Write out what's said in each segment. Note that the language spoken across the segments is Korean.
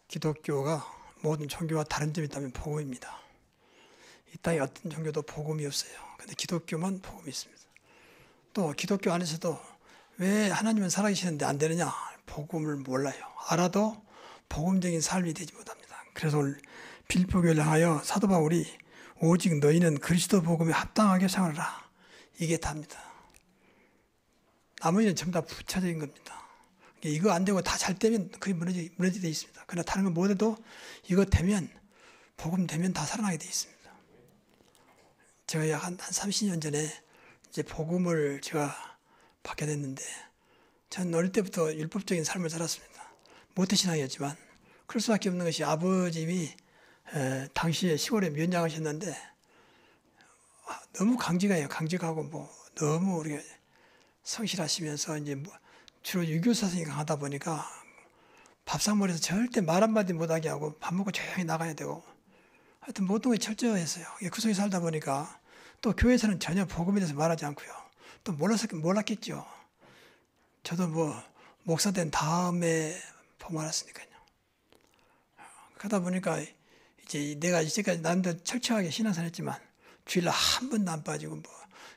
기독교가 모든 종교와 다른 점이 있다면 복음입니다. 이 땅에 어떤 종교도 복음이 없어요. 근데 기독교만 복음이 있습니다. 또 기독교 안에서도 왜 하나님은 살아계시는데 안 되느냐? 복음을 몰라요. 알아도 복음적인 삶이 되지 못합니다. 그래서 오늘 빌립보교를 향하여 사도 바울이 오직 너희는 그리스도 복음에 합당하게 생활하라. 이게 답니다. 나머지는 전부 다 부차적인 겁니다. 이거 안 되고 다 잘 되면 거의 무너지게 되어 있습니다. 그러나 다른 거 못해도 이거 되면, 복음 되면 다 살아나게 되어 있습니다. 제가 약 한 30년 전에 이제 복음을 제가 받게 됐는데, 저는 어릴 때부터 율법적인 삶을 살았습니다. 모태신앙이었지만, 그럴 수밖에 없는 것이 아버님이 당시에 시골에 면장하셨는데, 너무 강직하고 너무 우리가 성실하시면서 이제 주로 유교 사상이 강하다 보니까 밥상머리에서 절대 말 한마디 못하게 하고 밥 먹고 조용히 나가야 되고 하여튼 모든 게 철저했어요. 그 속에 살다 보니까 또 교회에서는 전혀 복음에 대해서 말하지 않고요. 또 몰랐겠죠. 저도 목사 된 다음에 복음 알았으니까요. 그러다 보니까 이제 내가 이제까지 나름대로 철저하게 신앙생활 했지만 주일날 한 번도 안 빠지고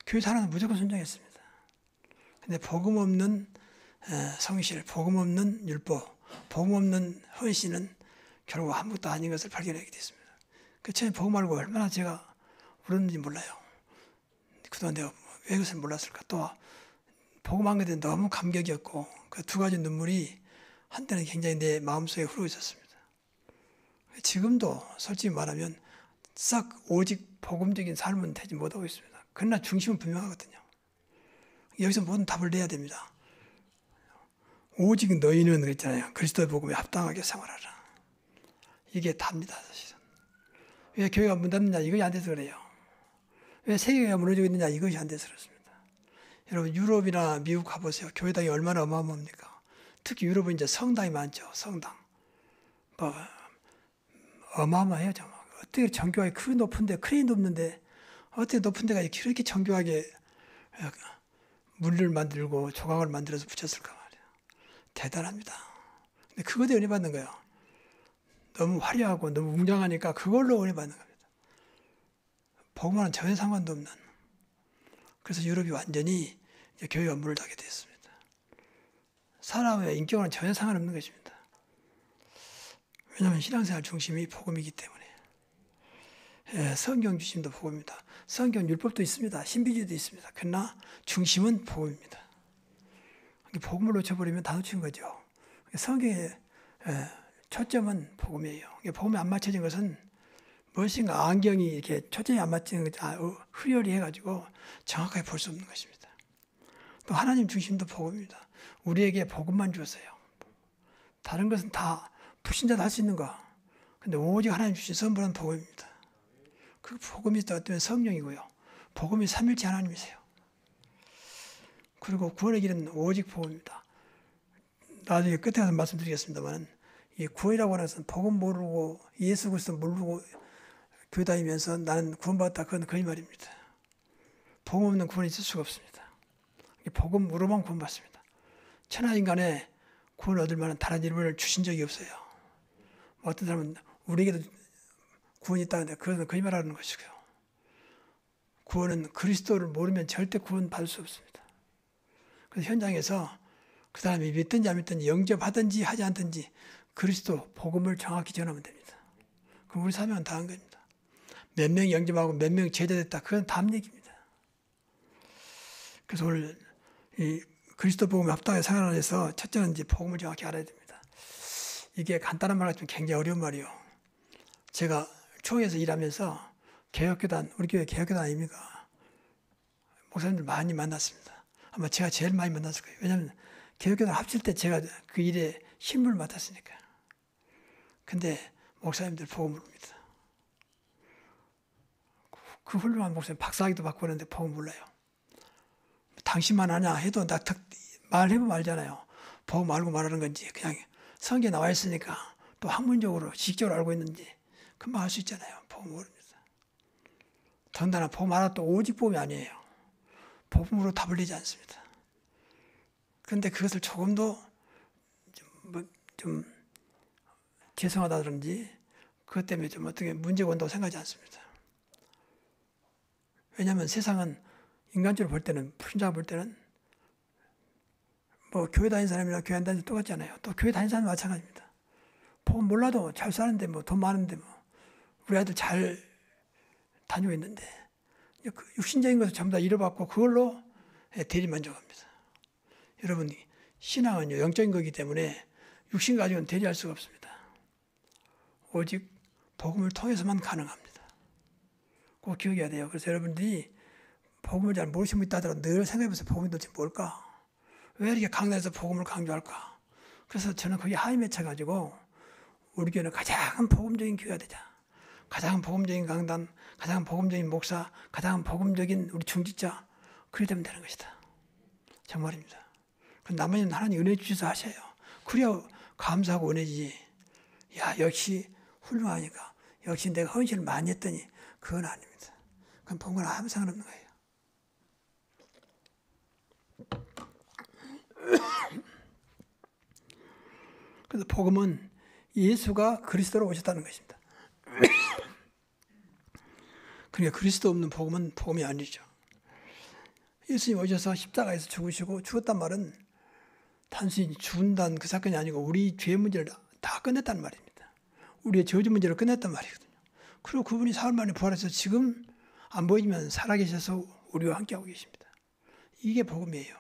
교회 사람은 무조건 순종했습니다. 근데 복음 없는 성실, 복음 없는 율법, 복음 없는 헌신은 결국 아무것도 아닌 것을 발견하게 됐습니다. 그 처음에 복음 알고 얼마나 제가 울었는지 몰라요. 그동안 내가 왜 그것을 몰랐을까? 또 복음 한 것에 너무 감격이었고 그 두 가지 눈물이 한때는 굉장히 내 마음속에 흐르고 있었습니다. 지금도 솔직히 말하면 싹 오직 복음적인 삶은 되지 못하고 있습니다. 그러나 중심은 분명하거든요. 여기서 모든 답을 내야 됩니다. 오직 너희는 그랬잖아요. 그리스도의 복음에 합당하게 생활하라. 이게 답니다, 사실은. 왜 교회가 문 닫느냐? 이것이 안 돼서 그래요. 왜 세계가 무너지고 있느냐? 이것이 안 돼서 그렇습니다. 여러분, 유럽이나 미국 가보세요. 교회당이 얼마나 어마어마합니까? 특히 유럽은 이제 성당이 많죠. 성당. 어마어마해요, 정말. 어떻게 정교하게 크게 높은데, 크레인 높는데, 어떻게 높은 데가 이렇게 정교하게 물을 만들고 조각을 만들어서 붙였을까 말이야. 대단합니다. 근데 그거에 은혜 받는 거예요. 너무 화려하고 너무 웅장하니까 그걸로 은혜 받는 겁니다. 복음과는 전혀 상관도 없는. 그래서 유럽이 완전히 교회가 문을 닫게 됐습니다. 사람의 인격과는 전혀 상관없는 것입니다. 왜냐하면 신앙생활 중심이 복음이기 때문에. 성경 중심도 복음입니다. 성경 율법도 있습니다. 신비주의도 있습니다. 그러나 중심은 복음입니다. 복음을 놓쳐버리면 다 놓친 거죠. 성경의 초점은 복음이에요. 복음에 안 맞춰진 것은 무엇인가 안경이 이렇게 초점이 안 맞춰진 것, 흐려리 해가지고 정확하게 볼 수 없는 것입니다. 또 하나님 중심도 복음입니다. 우리에게 복음만 주었어요. 다른 것은 다 불신자도 할 수 있는 거. 근데 오직 하나님 주신 선물은 복음입니다. 그 복음이 어떤 성령이고요. 복음이 삼일체 하나님이세요. 그리고 구원의 길은 오직 복음입니다. 나중에 끝에 가서 말씀드리겠습니다만 이 구원이라고 하는 것은 복음 모르고 예수 그리스도 모르고 교회 다니면서 나는 구원받았다. 그건 거짓말입니다. 복음 없는 구원이 있을 수가 없습니다. 복음으로만 구원받습니다. 천하인간에 구원 얻을 만한 다른 이름을 주신 적이 없어요. 어떤 사람은 우리에게도 구원이 있다는데 그것은 거짓말하는 것이고요. 구원은 그리스도를 모르면 절대 구원 받을 수 없습니다. 그래서 현장에서 그 사람이 믿든지 안 믿든지 영접하든지 하지 않든지 그리스도 복음을 정확히 전하면 됩니다. 그럼 우리 사명은 다 한 겁니다. 몇 명 영접하고 몇 명 제자됐다. 그건 다음 얘기입니다. 그래서 오늘 이 그리스도 복음에 합당하게 생활하기 위해서 첫째는 이제 복음을 정확히 알아야 됩니다. 이게 간단한 말 같지만 굉장히 어려운 말이에요. 제가 초에서 일하면서 개혁교단, 우리 교회 개혁교단 아닙니까? 목사님들 많이 만났습니다. 아마 제가 제일 많이 만났을 거예요. 왜냐하면 개혁교단 합칠 때 제가 그 일에 힘을 맡았으니까. 근데 목사님들 복음 모릅니다. 그 훌륭한 목사님 박사학위도 받고 그러는데 복음 몰라요. 당신만 아냐 해도 나 말해보면 알잖아요. 복음 알고 말하는 건지 그냥 성경에 나와 있으니까 또 학문적으로 지식적으로 알고 있는지 금방 알 수 있잖아요. 복음 모릅니다. 더군다나 복음 알아도 오직 복음이 아니에요. 복음으로 답을 내지 않습니다. 그런데 그것을 조금도 좀 죄송하다든지 그것 때문에 좀 어떻게 문제가 온다고 생각하지 않습니다. 왜냐하면 세상은 인간적으로 볼 때는, 불신자가 볼 때는 뭐 교회 다니는 사람이나 교회 안 다니는 사람 똑같잖아요. 또 교회 다니는 사람은 마찬가지입니다. 복음 몰라도 잘 사는데 뭐 돈 많은데 뭐 우리 아들 잘 다니고 있는데 그 육신적인 것을 전부 다 잃어받고 그걸로 대리만족합니다. 여러분, 신앙은요 영적인 거기 때문에 육신 가지고는 대리할 수가 없습니다. 오직 복음을 통해서만 가능합니다. 꼭 기억해야 돼요. 그래서 여러분들이 복음을 잘 모르시는 분 있다 하더라도 늘 생각해보세요. 복음이 도대체 뭘까? 왜 이렇게 강단에서 복음을 강조할까? 그래서 저는 거기에 하이 맺혀가지고 우리 교회는 가장 복음적인 교회가 되자. 가장 복음적인 강단, 가장 복음적인 목사, 가장 복음적인 우리 중직자, 그래야 되면 되는 것이다. 정말입니다. 나머지는 하나님 은혜 주셔서 하셔요. 그래야 감사하고 은혜지. 야, 역시 훌륭하니까. 역시 내가 헌신을 많이 했더니 그건 아닙니다. 그건 복음은 아무 상관없는 거예요. 그래서 복음은 예수가 그리스도로 오셨다는 것입니다. 그러니까 그리스도 없는 복음은 복음이 아니죠. 예수님 오셔서 십자가에서 죽으시고 죽었단 말은 단순히 죽는다는 그 사건이 아니고 우리 죄 문제를 다 끝냈다는 말입니다. 우리의 저주 문제를 끝냈단 말이거든요. 그리고 그분이 사흘 만에 부활해서 지금 안 보이지만 살아계셔서 우리와 함께하고 계십니다. 이게 복음이에요.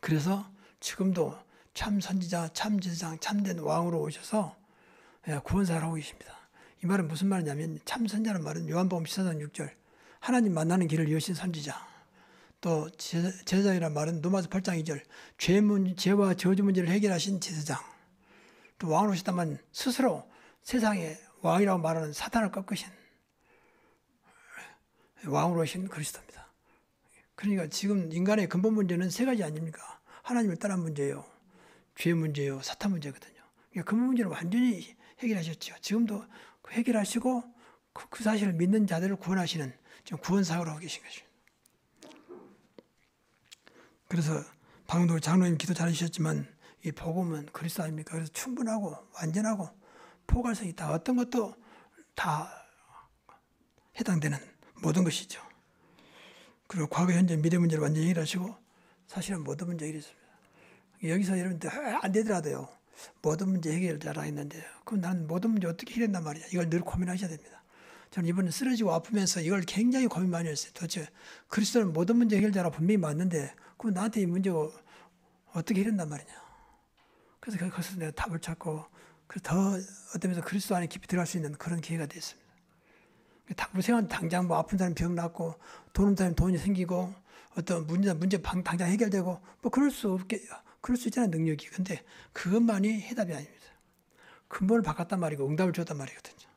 그래서 지금도 참 선지자, 참 제사장, 참된 왕으로 오셔서 구원사를 하고 계십니다. 이 말은 무슨 말이냐면 참 선지자는 말은 요한복음 14장 6절 하나님 만나는 길을 여신 선지자, 또 제사장이라는 말은 로마서 8장 2절 죄와 저주 문제를 해결하신 제사장, 또 왕으로 오셨다면 스스로 세상의 왕이라고 말하는 사탄을 꺾으신 왕으로 오신 그리스도입니다. 그러니까 지금 인간의 근본 문제는 세 가지 아닙니까? 하나님을 떠난 문제예요. 죄 문제예요. 사탄 문제거든요. 그러니까 근본 문제를 완전히 해결하셨죠. 지금도 해결하시고 그 사실을 믿는 자들을 구원하시는 지금 구원사역을 하고 계신 것입니다. 그래서 방금도 장로님 기도 잘해주셨지만 이 복음은 그리스도 아닙니까? 그래서 충분하고 완전하고 포괄성이 있다. 어떤 것도 다 해당되는 모든 것이죠. 그리고 과거, 현재, 미래 문제를 완전히 해결하시고 사실은 모든 문제 해결했습니다. 여기서 여러분들 안 되더라도요. 모든 문제 해결을 잘하겠는데 그럼 나는 모든 문제 어떻게 해결한단 말이냐. 이걸 늘 고민하셔야 됩니다. 저는 이번에 쓰러지고 아프면서 이걸 굉장히 고민 많이 했어요. 도대체 그리스도는 모든 문제 해결자라 분명히 맞는데 그럼 나한테 이 문제가 어떻게 해결한단 말이냐. 그래서 거기서 내가 답을 찾고 더 어떤 면에서 그리스도 안에 깊이 들어갈 수 있는 그런 기회가 됐습니다. 우리 생활 당장 뭐 아픈 사람 병 낫고 돈 없는 사람 돈이 생기고 어떤 문제 당장 해결되고 뭐 그럴 수 있잖아요, 능력이. 근데 그것만이 해답이 아닙니다. 근본을 바꿨단 말이고 응답을 줬단 말이거든요.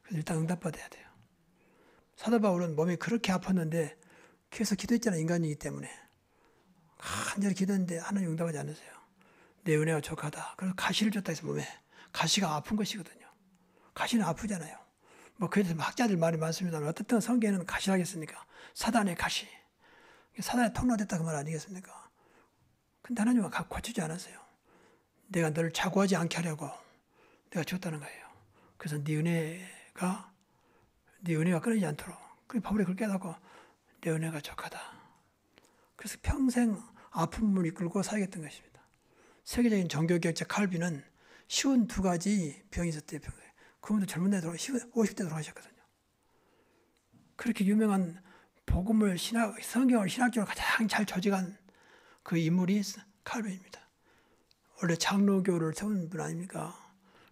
그래서 일단 응답받아야 돼요. 사도 바울은 몸이 그렇게 아팠는데 계속 기도했잖아요, 인간이기 때문에. 간절히 기도했는데 하나님 응답하지 않으세요. 내 은혜가 족하다. 그래서 가시를 줬다 해서 몸에. 가시가 아픈 것이거든요. 가시는 아프잖아요. 뭐 그래서 학자들 말이 많습니다만 어떻든 성경에는 가시라겠습니까? 사단의 가시. 사단의 통로됐다 그 말 아니겠습니까? 근데 하나님은 고치지 않았어요. 내가 너를 자고하지 않게 하려고 내가 줬다는 거예요. 그래서 네 은혜가 끊이지 않도록. 그 바울이 그걸 깨닫고 내 은혜가 족하다. 그래서 평생 아픔을 이끌고 살겠던 것입니다. 세계적인 종교개혁자 칼빈은 쉬운 두 가지 병이 있었대요. 그분도 젊은 나이에 50대 돌아가셨거든요. 그렇게 유명한 복음을 성경을 신학적으로 가장 잘 조직한 그 인물이 칼빈입니다. 원래 장로교를 세운 분 아닙니까?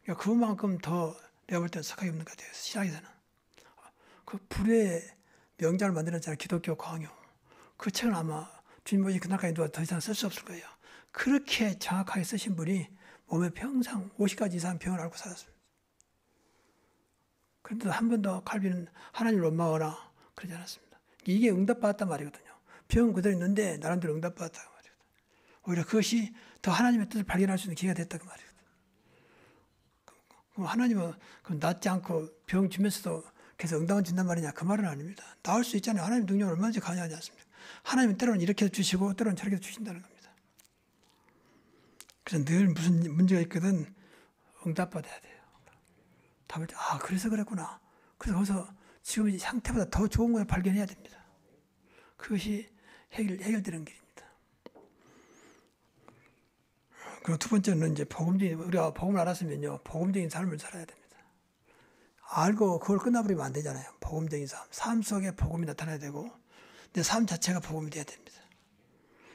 그러니까 그만큼 더 내가 볼 때는 석학이 없는 것 같아요. 신학에서는. 그 불의 명작을 만들었잖아요. 기독교 강요. 그 책은 아마 주님 오신 그날까지 누가 더 이상 쓸 수 없을 거예요. 그렇게 정확하게 쓰신 분이 몸에 평생 50가지 이상 병을 앓고 살았습니다. 그런데 한 번도 칼빈은 하나님을 원망하거나 그러지 않았습니다. 이게 응답받았단 말이거든요. 병은 그대로 있는데 나름대로 응답받았다고 말이거든요. 오히려 그것이 더 하나님의 뜻을 발견할 수 있는 기회가 됐다고 말이거든요. 그럼 하나님은 낫지 않고 병 주면서도 계속 응답은 준단 말이냐, 그 말은 아닙니다. 나을 수 있잖아요. 하나님 능력을 얼마든지 관여하지 않습니까? 하나님은 때로는 이렇게 주시고 때로는 저렇게 주신다는 겁니다. 그래서 늘 무슨 문제가 있거든 응답받아야 돼요. 답을 그래서 그랬구나. 그래서 거기서 지금 이 상태보다 더 좋은 걸 발견해야 됩니다. 그것이 해결되는 길입니다. 그리고 두 번째는 이제 우리가 복음을 알았으면요, 복음적인 삶을 살아야 됩니다. 알고 그걸 끝나버리면 안 되잖아요. 복음적인 삶 속에 복음이 나타나야 되고, 내 삶 자체가 복음이 돼야 됩니다.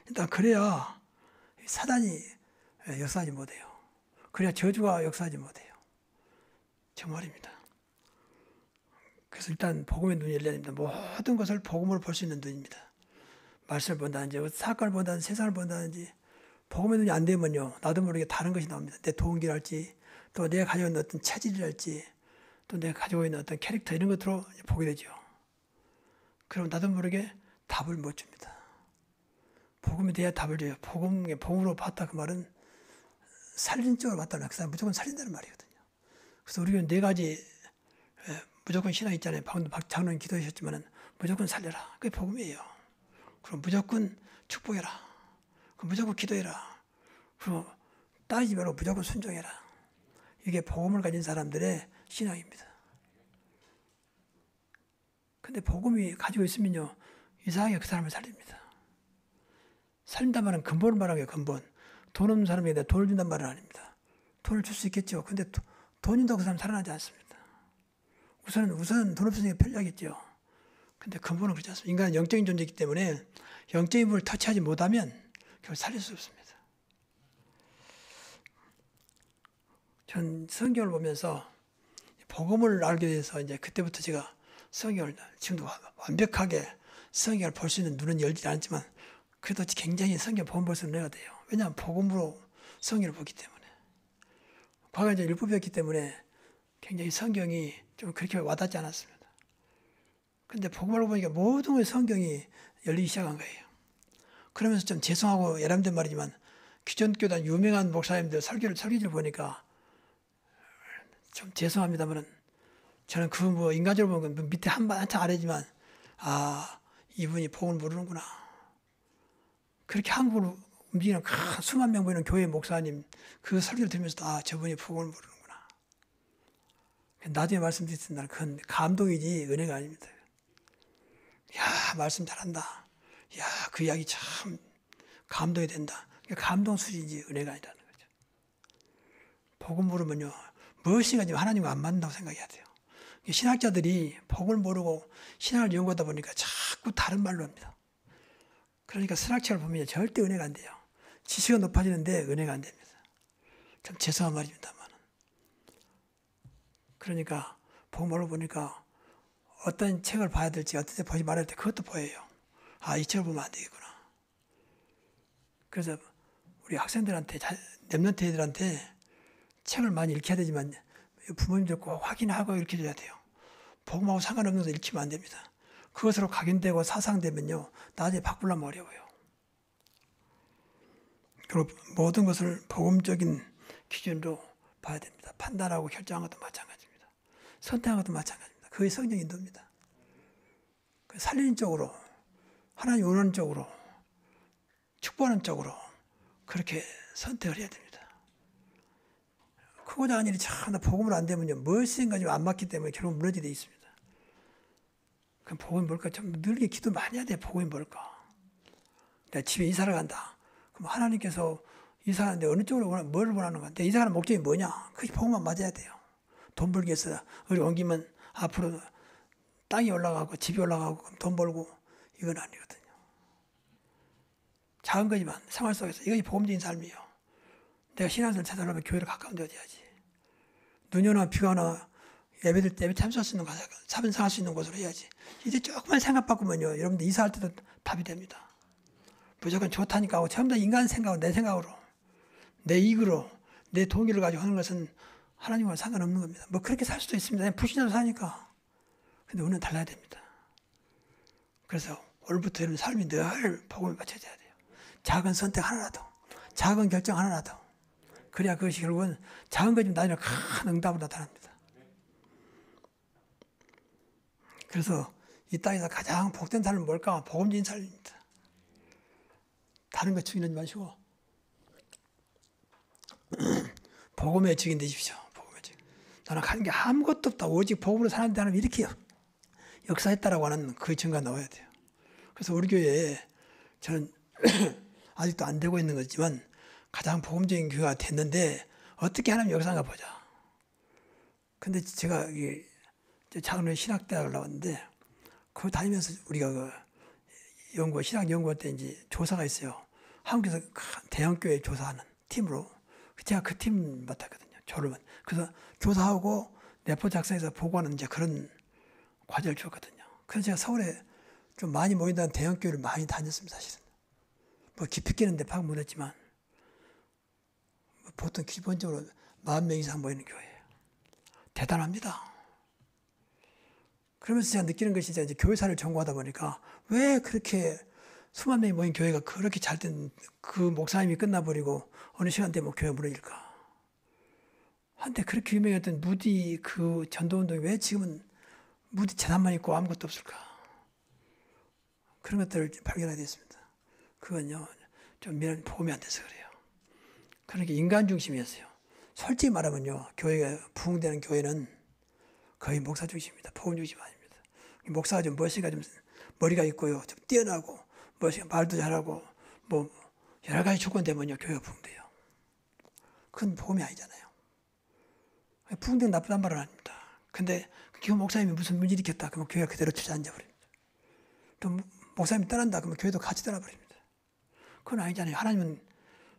일단 그래야 사단이 역사하지 못해요. 그래야 저주가 역사하지 못해요. 정말입니다. 그래서 일단 복음의 눈이 열려야 됩니다. 모든 것을 복음으로 볼 수 있는 눈입니다. 말씀을 본다든지 사건을 본다든지 세상을 본다든지 복음의 눈이 안 되면요, 나도 모르게 다른 것이 나옵니다. 내 동기랄지, 또 내가 가지고 있는 어떤 체질이랄지, 또 내가 가지고 있는 어떤 캐릭터, 이런 것으로 보게 되죠. 그럼 나도 모르게 답을 못 줍니다. 복음이 돼야 답을 줘요. 복음으로 봤다 그 말은 살린 쪽으로 봤다는 그 사람 무조건 살린다는 말이거든요. 그래서 우리가 네 가지 무조건 신앙 있잖아요. 방금 박 장로님 기도하셨지만은 무조건 살려라. 그게 복음이에요. 그럼 무조건 축복해라. 그럼 무조건 기도해라. 그리고 따지지 말고 무조건 순종해라. 이게 복음을 가진 사람들의 신앙입니다. 근데 복음이 가지고 있으면요, 이상하게 그 사람을 살립니다. 살린단 말은 근본을 말하는 거예요. 근본. 돈 없는 사람에게 돈을 준단 말은 아닙니다. 돈을 줄 수 있겠죠. 근데 돈 있다고 그 사람 살아나지 않습니다. 우선 돈 없으니까 편리하겠죠. 근데 근본은 그렇지 않습니다. 인간은 영적인 존재이기 때문에 영적인 부분을 터치하지 못하면 결국 살릴 수 없습니다. 전 성경을 보면서 복음을 알게 돼서 이제 그때부터 제가 성경을 지금도 완벽하게 성경을 볼 수 있는 눈은 열지 않지만 그래도 굉장히 성경 복음 볼 수 있는 애가 돼요. 왜냐하면 복음으로 성경을 보기 때문에. 과거에 이제 율법이었기 때문에 굉장히 성경이 좀 그렇게 와닿지 않았습니다. 그런데 복음을 보니까 모든 성경이 열리기 시작한 거예요. 그러면서 좀 죄송하고 예람된 말이지만 기존교단 유명한 목사님들 설교를 보니까 좀 죄송합니다만은 저는 인간적으로 보면 밑에 한참 아래지만 이분이 복음을 모르는구나. 그렇게 한국으로 움직이는 수만 명 보이는 교회 목사님 그 설교를 들으면서 저분이 복음을 모르는구나. 나중에 말씀드렸던 날 그건 감동이지 은혜가 아닙니다. 야, 말씀 잘한다. 야, 그 이야기 참 감동이 된다. 감동 수준이지 은혜가 아니라는 거죠. 복음 모르면요, 무엇인가 지금 하나님과 안 맞는다고 생각해야 돼요. 신학자들이 복음을 모르고 신학을 연구하다 보니까 자꾸 다른 말로 합니다. 그러니까 선악책을 보면 절대 은혜가 안 돼요. 지식은 높아지는데 은혜가 안 됩니다. 참 죄송한 말입니다만. 그러니까 복음을 보니까 어떤 책을 봐야 될지 어떤 책 보지 말아야 될 때 그것도 보여요. 이 책을 보면 안 되겠구나. 그래서 우리 학생들한테, 랩런트 애들한테 책을 많이 읽혀야 되지만 부모님들 꼭 확인하고 읽혀줘야 돼요. 복음하고 상관없는 것을 읽히면 안 됩니다. 그것으로 각인되고 사상되면요, 나중에 바꾸려면 어려워요. 그리고 모든 것을 복음적인 기준으로 봐야 됩니다. 판단하고 결정한 것도 마찬가지입니다. 선택한 것도 마찬가지입니다. 그게 성령 인도입니다. 살리는 쪽으로, 하나님 원하는 쪽으로, 축복하는 쪽으로 그렇게 선택을 해야 됩니다. 크고 작은 일이 참 복음을 안 되면요, 무엇인가 좀 안 맞기 때문에 결국 무너지게 돼 있습니다. 그럼 복음이 뭘까? 좀 늘게 기도 많이 해야 돼. 복음이 뭘까? 내가 집에 이사를 간다. 그럼 하나님께서 이사하는데 어느 쪽으로 뭘 원하는 건데 이사하는 목적이 뭐냐? 그게 복음만 맞아야 돼요. 돈 벌기 위해서 우리 옮기면 앞으로 땅이 올라가고 집이 올라가고 돈 벌고 이건 아니거든요. 작은 거지만 생활 속에서 이것이 복음적인 삶이에요. 내가 신앙생활 찾아가면 교회를 가까운 데 어디야지. 눈이 오나 비가 오나 예배들 때 참석할 수 있는 곳, 참석할 수 있는 곳으로 해야지. 이제 조금만 생각 바꾸면요, 여러분들 이사할 때도 답이 됩니다. 무조건 좋다니까 하고 전부 다 인간 생각으로, 내 생각으로, 내 이익으로, 내 동기를 가지고 하는 것은 하나님과 상관없는 겁니다. 뭐 그렇게 살 수도 있습니다. 그냥 불신자로 사니까. 근데 우리는 달라야 됩니다. 그래서 오늘부터 여러분 삶이 늘 복음에 맞춰져야 돼요. 작은 선택 하나라도, 작은 결정 하나라도. 그래야 그것이 결국은 작은 거지만 나중에 큰 응답으로 나타납니다. 그래서 이 땅에서 가장 복된 삶은 뭘까? 복음적인 삶입니다. 다른 거 죽이지 마시고 복음의 증인 되십시오. 복음의 증인. 나는 하는 게 아무것도 없다. 오직 복음으로 사는데 하나님 이렇게 역사했다라고 하는 그 증거가 나와야 돼요. 그래서 우리 교회에 저는 아직도 안 되고 있는 거지만 가장 복음적인 교회가 됐는데 어떻게 하나님 역사인가 보자. 근데 제가 작은 신학대학을 나왔는데 그거 다니면서 우리가 그 신학 연구할 때 이제 조사가 있어요. 한국에서 대형교회 조사하는 팀으로 제가 그 팀 맡았거든요. 졸업은. 그래서 조사하고 레포트 작성해서 보고하는 이제 그런 과제를 줬거든요. 그래서 제가 서울에 좀 많이 모인다는 대형교회를 많이 다녔습니다. 사실은. 뭐 깊이 있는 데 파악 못했지만 보통 기본적으로 40명 이상 모이는 교회예요. 대단합니다. 그러면서 제가 느끼는 것이 이제 교회사를 전공하다 보니까 왜 그렇게 수만 명이 모인 교회가 그렇게 잘 된 그 목사님이 끝나버리고 어느 시간 되면 교회가 무너질까? 한때 그렇게 유명했던 무디 그 전도운동이 왜 지금은 무디 재단만 있고 아무것도 없을까? 그런 것들을 발견하게 됐습니다. 그건요, 좀 보험이 안 돼서 그래요. 그러니까 인간 중심이었어요. 솔직히 말하면요, 교회가 부흥되는 교회는 거의 목사 중심입니다. 복음 중심 아닙니다. 목사가 좀 멋있가 좀 머리가 있고요, 좀 뛰어나고 멋있게 말도 잘하고 뭐 여러 가지 조건 되면요 교회가 부흥돼요. 그건 복음이 아니잖아요. 부흥되는 나쁘단 말은 아닙니다. 근데 그 목사님이 무슨 문제 일으켰다 그러면 교회가 그대로 주저앉아 버립니다. 또 목사님이 떠난다 그러면 교회도 같이 떠나버립니다. 그건 아니잖아요. 하나님은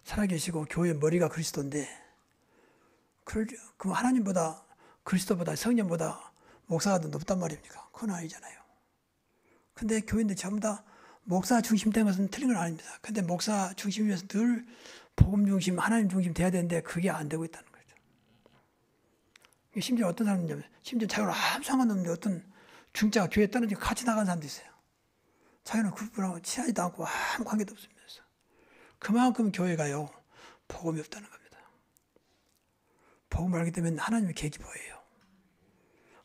살아계시고 교회의 머리가 그리스도인데 그럼 하나님보다 그리스도보다 성령보다 목사가 더 높단 말입니까? 그건 아니잖아요. 근데 교회인들 전부 다 목사 중심된 것은 틀린 건 아닙니다. 근데 목사 중심이면서 늘 복음 중심, 하나님 중심 돼야 되는데 그게 안 되고 있다는 거죠. 심지어 어떤 사람은요, 심지어 자기는 아무 상관없는데 어떤 중자가 교회에 떨어지고 같이 나간 사람도 있어요. 자기는 그분하고 친하지도 않고 아무 관계도 없으면서. 그만큼 교회가요, 복음이 없다는 겁니다. 복음을 알게 되면 하나님의 계획이 보여요.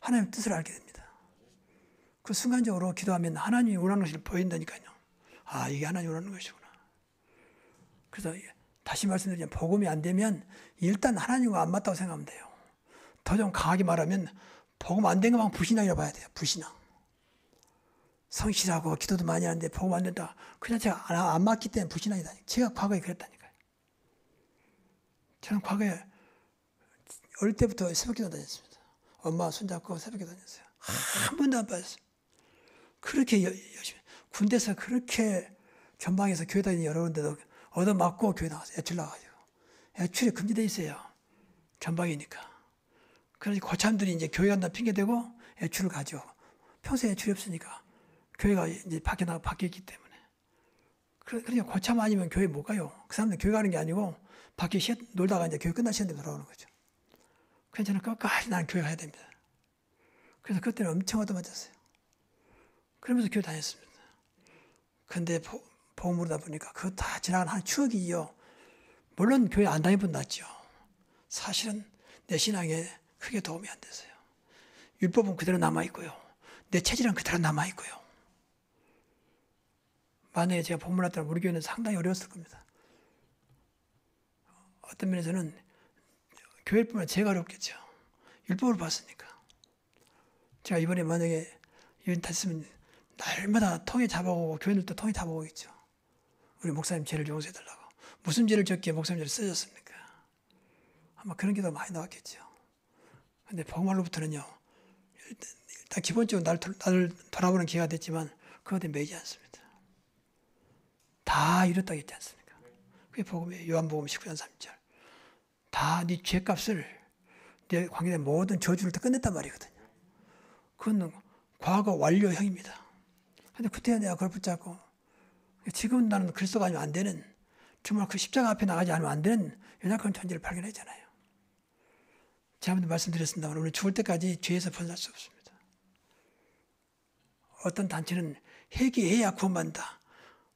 하나님의 뜻을 알게 됩니다. 그 순간적으로 기도하면 하나님이 원하는 것을 보인다니까요. 아, 이게 하나님이 원하는 것이구나. 그래서 다시 말씀드리면 복음이 안 되면 일단 하나님과 안 맞다고 생각하면 돼요. 더 좀 강하게 말하면 복음 안 된 것만 불신앙이라고 봐야 돼요. 불신앙. 성실하고 기도도 많이 하는데 복음 안 된다. 그냥 제가 안 맞기 때문에 불신앙이다. 제가 과거에 그랬다니까요. 저는 과거에 어릴 때부터 새벽기도 다녔습니다. 엄마 손잡고 새벽기도 다녔어요. 한 번도 안 빠졌어요. 그렇게 열심히 군대에서 그렇게 전방에서 교회 다니는 여러 군데도 얻어맞고 교회 나가서 애출 나가지고 애출이 금지돼 있어요. 전방이니까. 그래서 고참들이 이제 교회 간다 핑계 대고 애출을 가죠. 평소에 애출이 없으니까 교회가 이제 바뀌었기 때문에. 그러니까 고참 아니면 교회 못 가요. 그 사람들 교회 가는 게 아니고 밖에 놀다가 이제 교회 끝날 시간에 돌아오는 거죠. 그래서 저는 끝까지 나는 교회 가야 됩니다. 그래서 그때는 엄청 얻어맞았어요. 그러면서 교회 다녔습니다. 근데 복음으로다 보니까 그거 다 지나간 한 추억이요. 물론 교회 안 다니면 낫죠. 사실은 내 신앙에 크게 도움이 안 됐어요. 율법은 그대로 남아있고요. 내 체질은 그대로 남아있고요. 만약에 제가 복음을 했다면 우리 교회는 상당히 어려웠을 겁니다. 어떤 면에서는 교회일 뿐만 제가 어렵겠죠. 율법을 봤으니까. 제가 이번에 만약에 이런 다했으면 날마다 통에 잡아오고 교회들도 통에 잡아오겠죠. 우리 목사님 죄를 용서해달라고. 무슨 죄를 졌기에 목사님 죄를 써졌습니까? 아마 그런 게 더 많이 나왔겠죠. 근데 복음으로부터는요. 일단 기본적으로 나를 돌아보는 기회가 됐지만 그것에 매이지 않습니다. 다 이뤘다고 했지 않습니까? 그게 복음이에요. 요한복음 19장 3절. 다 네 죄값을 내 관계된 모든 저주를 다 끝냈단 말이거든요. 그건 과거 완료형입니다. 근데 그때 내가 그걸 붙잡고 지금 나는 그리스도가 아니면 안 되는 정말 그 십자가 앞에 나가지 않으면 안 되는 연약한 존재를 발견했잖아요. 제가 말씀드렸습니다만 우리 죽을 때까지 죄에서 벗어날 수 없습니다. 어떤 단체는 회개해야 구원받는다.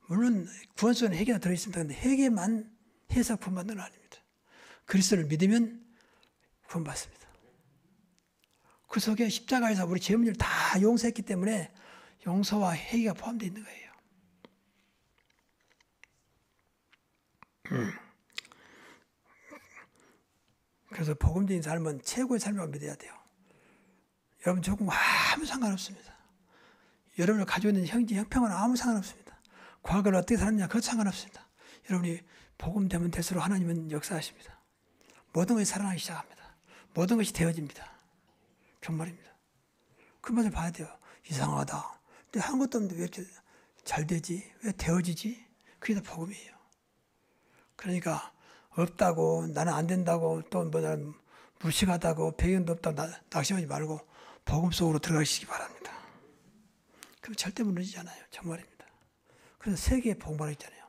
물론 구원소에는 회개가 들어있습니다. 그런데 회개만 해서 구원받는 건 아닙니다. 그리스도를 믿으면 구원받습니다. 그 속에 십자가에서 우리 죄 문제를 다 용서했기 때문에 용서와 회개가 포함되어 있는 거예요. 그래서 복음적인 삶은 최고의 삶이라고 믿어야 돼요. 여러분 조금 아무 상관없습니다. 여러분을 가지고 있는 형제, 형평은 아무 상관없습니다. 과거를 어떻게 살았냐 그것도 상관없습니다. 여러분이 복음 되면 될수록 하나님은 역사하십니다. 모든 것이 살아나기 시작합니다. 모든 것이 되어집니다. 정말입니다. 그 맛을 봐야 돼요. 이상하다. 근데 한 것도 없는데 왜 이렇게 잘 되지? 왜 되어지지? 그게 다 복음이에요. 그러니까 없다고 나는 안 된다고 또 뭐 나는 무식하다고 배경도 없다고 낙심하지 말고 복음 속으로 들어가시기 바랍니다. 그럼 절대 무너지잖아요. 정말입니다. 그래서 세계의 복음이라고 했잖아요.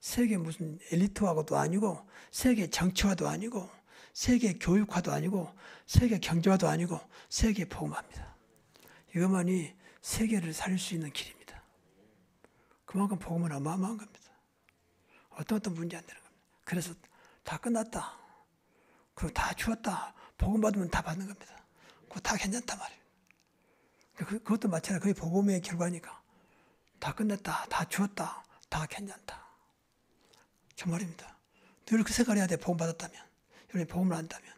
세계 무슨 엘리트화도 아니고 세계 정치화도 아니고 세계 교육화도 아니고 세계 경제화도 아니고 세계 복음화입니다. 이것만이 세계를 살릴 수 있는 길입니다. 그만큼 복음은 어마어마한 겁니다. 어떤 문제 안 되는 겁니다. 그래서 다 끝났다. 그리고 다 주었다. 복음 받으면 다 받는 겁니다. 그거 다 괜찮단 말이에요. 그것도 마찬가지로 그게 복음의 결과니까. 다 끝냈다. 다 주었다. 다 괜찮다. 정말입니다. 늘 그 생각을 해야 돼. 복음 받았다면. 여러분이 복음을 안다면.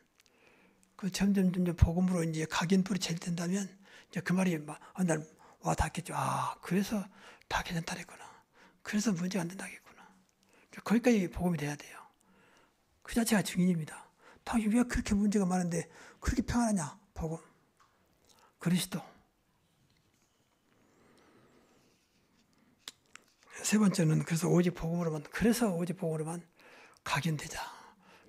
그 점점 복음으로 이제 각인불이 제일된다면 이제 그 말이 어느 날 와 닿겠죠. 아, 그래서 다 괜찮다랬구나. 그래서 문제가 안 된다겠구나. 거기까지 복음이 돼야 돼요. 그 자체가 증인입니다. 당신 왜 그렇게 문제가 많은데 그렇게 평안하냐? 복음. 그리스도. 세 번째는 그래서 오직 복음으로만 각인되자.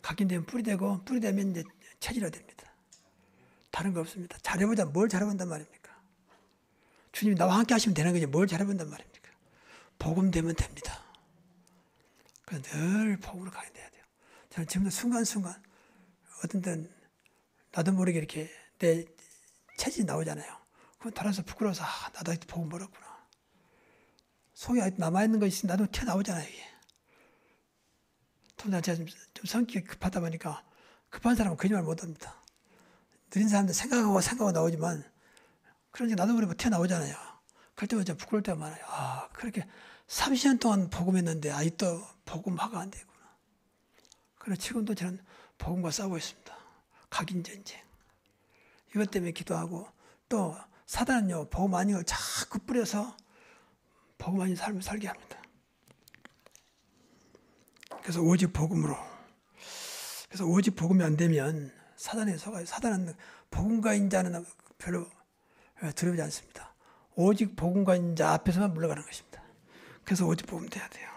각인되면 뿌리 되고 뿌리 되면 이제 체질화 됩니다. 다른 거 없습니다. 잘해보자. 뭘 잘해본단 말입니까? 주님이 나와 함께 하시면 되는 거지 뭘 잘해본단 말입니까? 복음 되면 됩니다. 그래서 늘 복음으로 각인돼야 돼요. 저는 지금도 순간순간 어떤 때는 나도 모르게 이렇게 내 체질이 나오잖아요. 그럼 돌아서 부끄러워서 나도 아직도 복음 멀었구나. 속에 아직 남아있는 거 있으면 나도 튀어나오잖아요. 이게. 또 제가 좀 성격이 급하다 보니까 급한 사람은 거짓말 못합니다. 느린 사람들 생각하고 나오지만 그러니까 나도 모르게 튀어나오잖아요. 그럴 때마다 좀 부끄러울 때가 많아요. 아, 그렇게 30년 동안 복음했는데 아직도 복음화가 안 되구나. 그래서 지금도 저는 복음과 싸우고 있습니다. 각인전쟁. 이것 때문에 기도하고 또 사단은요. 복음 아닌 걸 자꾸 뿌려서 복음 아닌 삶을 살게 합니다. 그래서 오직 복음으로. 그래서 오직 복음이 안 되면 사단에 속아요. 사단은 복음가인 자는 별로 두려우지 않습니다. 오직 복음가인 자 앞에서만 물러가는 것입니다. 그래서 오직 복음 돼야 돼요.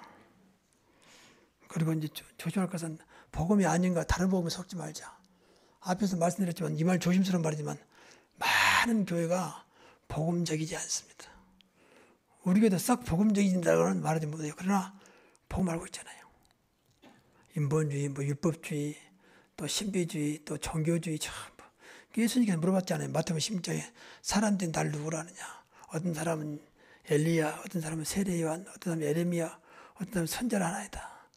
그리고 이제 조심할 것은 복음이 아닌가 다른 복음에 속지 말자. 앞에서 말씀드렸지만 이 말 조심스러운 말이지만 많은 교회가 복음적이지 않습니다. 우리 교회도 싹 복음적이다고는 말하지 못해요. 그러나 복음 알고 있잖아요. 인본주의, 율법주의, 또 신비주의, 또 종교주의 참. 예수님께서 물어봤잖아요. 마태복음 16장에 사람들이 날 누구라 하느냐. 어떤 사람은 엘리야, 어떤 사람은 세례 요한, 어떤 사람은 에레미야, 어떤 사람은 선지자 하나이다.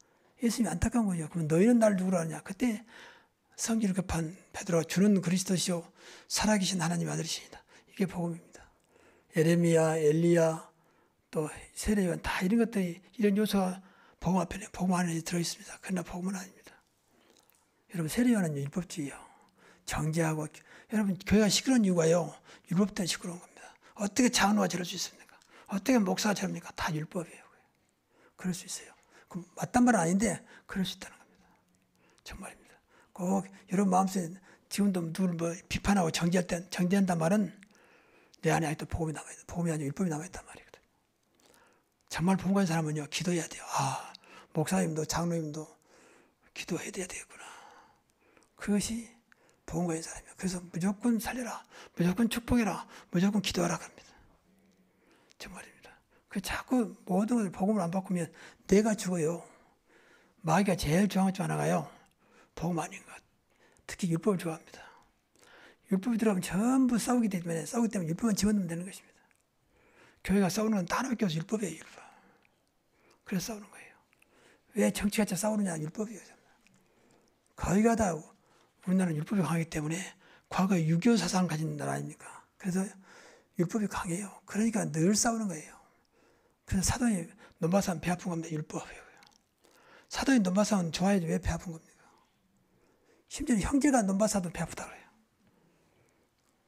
예수님이 안타까운 거죠. 그럼 너희는 날 누구라 하느냐. 그때 성질을 급한 베드로가 주는 그리스도시요 살아계신 하나님 아들이시니다. 이게 복음입니다. 에레미야, 엘리야, 또 세례 요한 다 이런 것들이 이런 요소가 복음 앞에 복음 안에 들어 있습니다. 그러나 복음은 아닙니다. 여러분 세례 요한은 율법주의요. 정죄하고 여러분 교회가 시끄러운 이유가요. 율법 때문에 시끄러운 겁니다. 어떻게 장로가 저럴 수 있습니까? 어떻게 목사가 저럽니까? 다 율법이에요. 그럴 수 있어요. 그럼 맞단 말은 아닌데 그럴 수 있다는 겁니다. 정말입니다. 꼭 여러분 마음속에 지금도 누구를 비판하고 정죄한단 말은 내 안에 아직도 복음이 남아있다. 복음이 아니고 율법이 남아있단 말이거든요. 정말 복음 가진 사람은요. 기도해야 돼요. 아, 목사님도 장로님도 기도해야 되겠구나. 그것이 복음 가진 사람이에요. 그래서 무조건 살려라. 무조건 축복해라. 무조건 기도하라 합니다. 정말입니다. 그 자꾸 모든 것을 복음을 안 바꾸면 내가 죽어요. 마귀가 제일 좋아하는 것 하나가요. 복음 아닌 것. 특히 율법을 좋아합니다. 율법이 들어가면 전부 싸우기 때문에 율법만 집어넣으면 되는 것입니다. 교회가 싸우는 건 다 하나밖에 없어요. 율법이에요. 율법. 그래서 싸우는 거예요. 왜 정치가 싸우느냐. 율법이에요. 거의가 다 우리나라는 율법이 강하기 때문에 과거에 6.25 사상을 가진 나라 아닙니까? 그래서 율법이 강해요. 그러니까 늘 싸우는 거예요. 그래서 사돈이 논바싸움 배 아픈 겁니다. 율법이에요. 사돈이 논바싸움 좋아해도 왜 배 아픈 겁니까? 심지어 형제가 논밭사도 배 아프다 그래요.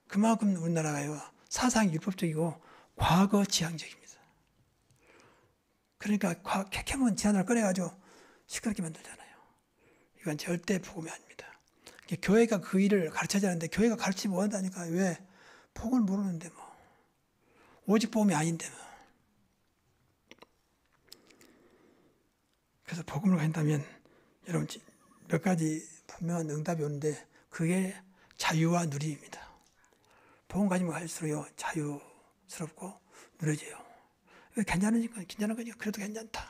그만큼 우리나라가요 사상이 율법적이고 과거 지향적입니다. 그러니까 캐캐몬 제안을 꺼내가지고 시끄럽게 만들잖아요. 이건 절대 복음이 아닙니다. 교회가 그 일을 가르쳐야 하는데 교회가 가르치지 못한다니까. 왜? 복음을 모르는데 뭐. 오직 복음이 아닌데 뭐. 그래서 복음을 한다면 여러분 몇 가지 분명한 응답이 오는데 그게 자유와 누리입니다. 복음 가지면 갈수록요 자유스럽고 누려져요. 왜 괜찮으니까 괜찮은 거니까 그래도 괜찮다.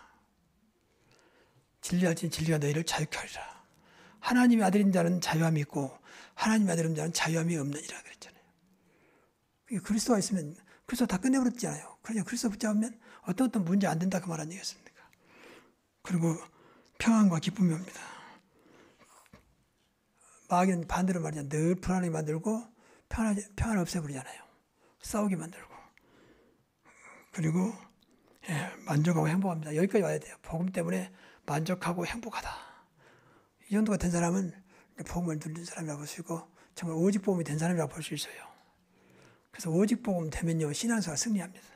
진리할지니 진리가 너희를 자유케 하리라. 하나님의 아들인 자는 자유함이 있고 하나님의 아들인 자는 자유함이 없느니라 그랬잖아요. 그리스도가 있으면 그리스도 다 끝내버렸잖아요. 그러니까 그리스도 붙잡으면 어떤 문제 안 된다 그 말 아니겠습니까? 그리고 평안과 기쁨이 옵니다. 마귀는 반대로 말이야. 늘 불안하게 만들고 평안을 없애버리잖아요. 싸우게 만들고. 그리고 만족하고 행복합니다. 여기까지 와야 돼요. 복음 때문에 만족하고 행복하다. 이 정도가 된 사람은 복음을 누린 사람이라고 볼 수 있고 정말 오직 복음이 된 사람이라고 볼 수 있어요. 그래서 오직 복음 되면요 신앙사가 승리합니다.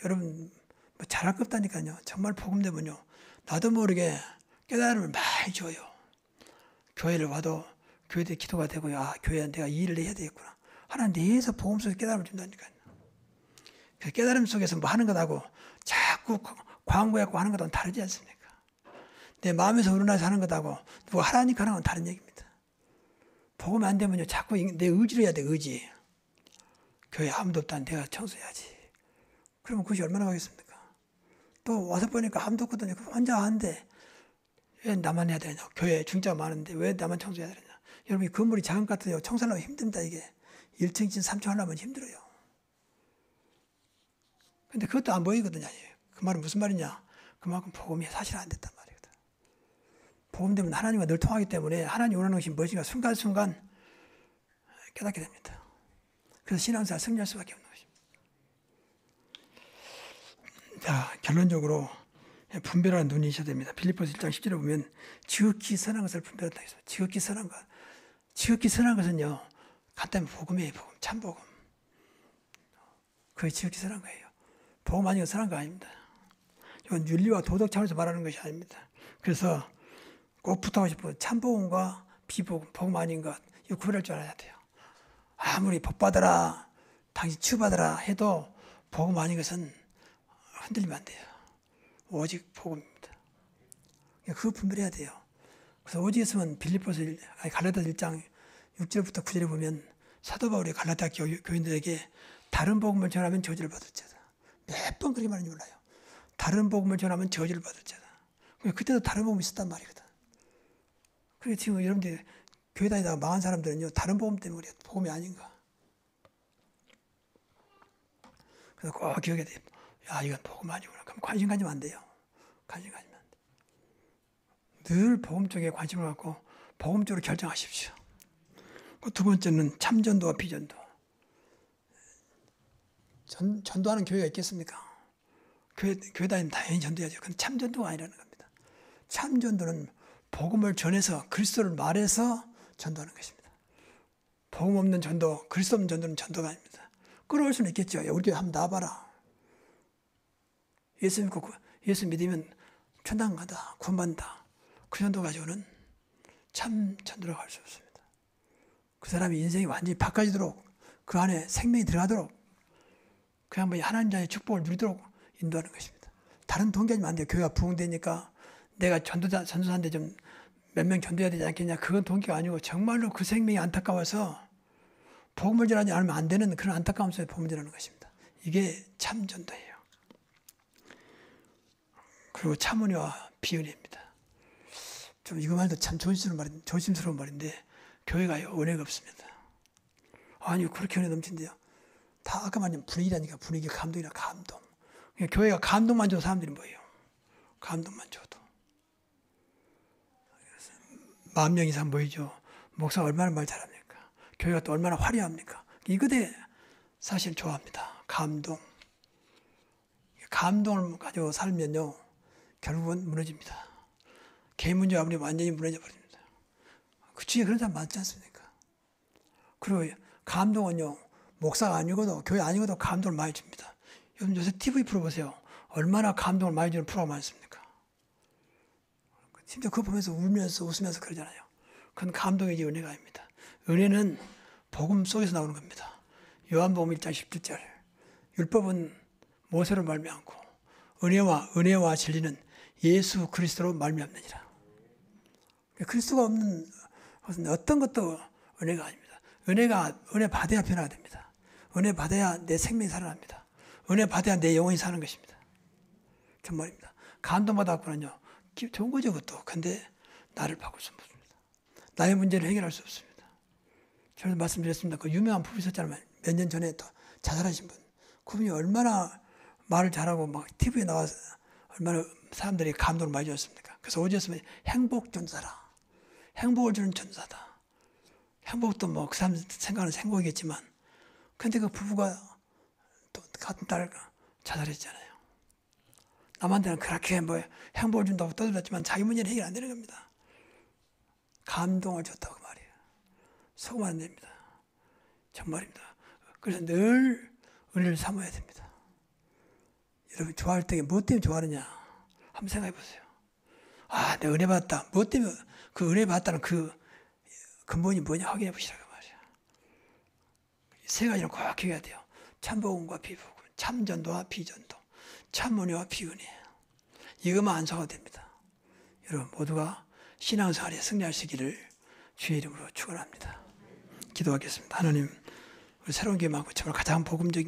여러분 뭐 잘할 것 없다니까요. 정말 복음 되면요 나도 모르게 깨달음을 많이 줘요. 교회를 와도 교회에 기도가 되고요. 아 교회에 내가 이 일을 해야 되겠구나. 하나님 내에서 복음 속에 깨달음을 준다니까요. 그 깨달음 속에서 뭐 하는 것하고 자꾸 광고해갖고 하는 것하고는 다르지 않습니까? 내 마음에서 우러나서 하는 것하고 누가 하라니까 하는 건 다른 얘기입니다. 복음이 안 되면요 자꾸 내 의지로 해야 돼. 의지. 교회 아무도 없다는 내가 청소해야지. 그러면 그것이 얼마나 가겠습니까? 또 와서 보니까 아무도 없거든요. 혼자 하는데 왜 나만 해야 되냐? 교회에 중자가 많은데 왜 나만 청소해야 되냐? 여러분 이 건물이 작은 것 같아요. 청소하려면 힘듭니다. 이게 1층, 3층 하려면 힘들어요. 근데 그것도 안 보이거든요. 그 말은 무슨 말이냐? 그만큼 복음이 사실 안 됐단 말이거든. 복음 때문에 하나님과 늘 통하기 때문에 하나님 원하는 것이 무엇인가 순간순간 깨닫게 됩니다. 그래서 신앙생활 승리할 수밖에 없는 것입니다. 자, 결론적으로 분별하는 눈이 있어야 됩니다. 빌립보서 1장 10절에 보면 지극히 선한 것을 분별한다 했어요. 지극히 선한 것. 지극히 선한 것은요. 간단히 복음이에요. 복음. 참복음. 그게 지극히 선한 거예요. 복음 아니고 선한 거 아닙니다. 이건 윤리와 도덕 차원에서 말하는 것이 아닙니다. 그래서 꼭 부탁하고 싶은 참복음과 비복음, 복음 아닌 것 이거 구별할 줄 알아야 돼요. 아무리 복 받아라, 당신 치유받아라 해도 복음 아닌 것은 흔들리면 안 돼요. 오직 복음입니다. 그거 분별해야 돼요. 그래서 오직 있으면 빌립보서 갈라디아서 1장 6절부터 9절에 보면 사도 바울이 갈라디아 교인들에게 다른 복음을 전하면 저주를 받을 자다. 몇 번 그렇게 말하는지 몰라요. 다른 복음을 전하면 저주를 받을 자다. 그때도 다른 복음이 있었단 말이거든. 그래 지금 여러분들 교회 다니다가 망한 사람들은요 다른 복음 때문에 그래요. 복음이 아닌가. 그래서 꼭 기억해야 돼요. 야 이건 복음 아니구나. 그럼 관심 가지면 안 돼요. 관심 가지면 안 돼요. 늘 복음 쪽에 관심을 갖고 복음 쪽으로 결정하십시오. 두 번째는 참전도와 비전도. 전도하는 교회가 있겠습니까? 교회 다니면 당연히 전도해야죠. 그건 참전도가 아니라는 겁니다. 참전도는 복음을 전해서 그리스도를 말해서 전도하는 것입니다. 복음 없는 전도, 그리스도 없는 전도는 전도가 아닙니다. 끌어올 수는 있겠죠. 야, 우리 교회 한번 나와봐라. 예수 믿으면 천당 간다, 구원받는다. 그 전도 가지고는 참 전도라고 할 수 없습니다. 그 사람이 인생이 완전히 바꿔지도록 그 안에 생명이 들어가도록 그 양반이 하나님 자의 축복을 누리도록 인도하는 것입니다. 다른 동기하면 안 돼요. 교회가 부흥되니까 내가 전도사인데 좀 몇 명 전도해야 되지 않겠냐. 그건 동기가 아니고 정말로 그 생명이 안타까워서 복음을 전하지 않으면 안 되는 그런 안타까움 속에 복음을 전하는 것입니다. 이게 참 전도예요. 그리고 참은혜와 비은혜입니다. 좀 이거 말도 참 조심스러운 말인데 교회가요 은혜가 없습니다. 아니 그렇게 은혜 넘친대요. 다 아까 말한 분위기라니까 분위기 감동이라 감동. 교회가 감동만 줘도 사람들이 뭐예요? 감동만 줘도. 10,000명 이상 모이죠. 목사가 얼마나 말 잘합니까? 교회가 또 얼마나 화려합니까? 이거대 사실 좋아합니다. 감동. 감동을 가지고 살면요 결국은 무너집니다. 개인 문제가 아무리 완전히 무너져 버립니다. 그 주위에 그런 사람 많지 않습니까? 그리고 감동은요, 목사가 아니고도 교회 아니고도 감동을 많이 줍니다. 요새 TV 프로 보세요. 얼마나 감동을 많이 주는 프로가 많습니까? 심지어 그거 보면서 울면서 웃으면서 그러잖아요. 그건 감동이지 은혜가 아닙니다. 은혜는 복음 속에서 나오는 겁니다. 요한복음 1장 17절. 율법은 모세로 말미암고 은혜와 진리는 예수 그리스도로 말미암느니라. 그리스도가 없는 것은 어떤 것도 은혜가 아닙니다. 은혜 받아야 변화가 됩니다. 은혜 받아야 내 생명이 살아납니다. 은혜 받아야 내 영혼이 사는 것입니다. 정말입니다. 감동받았거든요. 좋은 거죠, 그것도. 근데 나를 바꿀 수 없습니다. 나의 문제를 해결할 수 없습니다. 저는 말씀드렸습니다. 그 유명한 부부 있었잖아요. 몇 년 전에 또 자살하신 분. 그분이 얼마나 말을 잘하고 막 TV에 나와서 얼마나 사람들이 감동을 많이 줬습니까? 그래서 오셨으면 행복 전사라. 행복을 주는 전사다. 행복도 뭐 그 사람 생각하는 행복이겠지만, 근데 그 부부가 또 같은 딸 자살했잖아요. 남한테는 그렇게 뭐 행복을 준다고 떠들었지만 자기 문제는 해결 안 되는 겁니다. 감동을 줬다고 그 말이에요. 속으면 안 됩니다. 정말입니다. 그래서 늘 은혜를 삼아야 됩니다. 여러분 좋아할 때 무엇 때문에 좋아하느냐 한번 생각해 보세요. 아, 내가 은혜 받았다. 무엇 때문에 그 은혜 받았다는 그 근본이 뭐냐 확인해 보시라고 말이야. 세 가지는 꼭 기억해야 돼요. 참복음과 비복음, 참전도와 비전도, 참은혜와 비은혜. 이것만 안서가 됩니다. 여러분 모두가 신앙생활에 승리할 수 있기를 주의 이름으로 축원합니다. 기도하겠습니다. 하나님, 우리 새로운 교회 많고 정말 가장 복음적인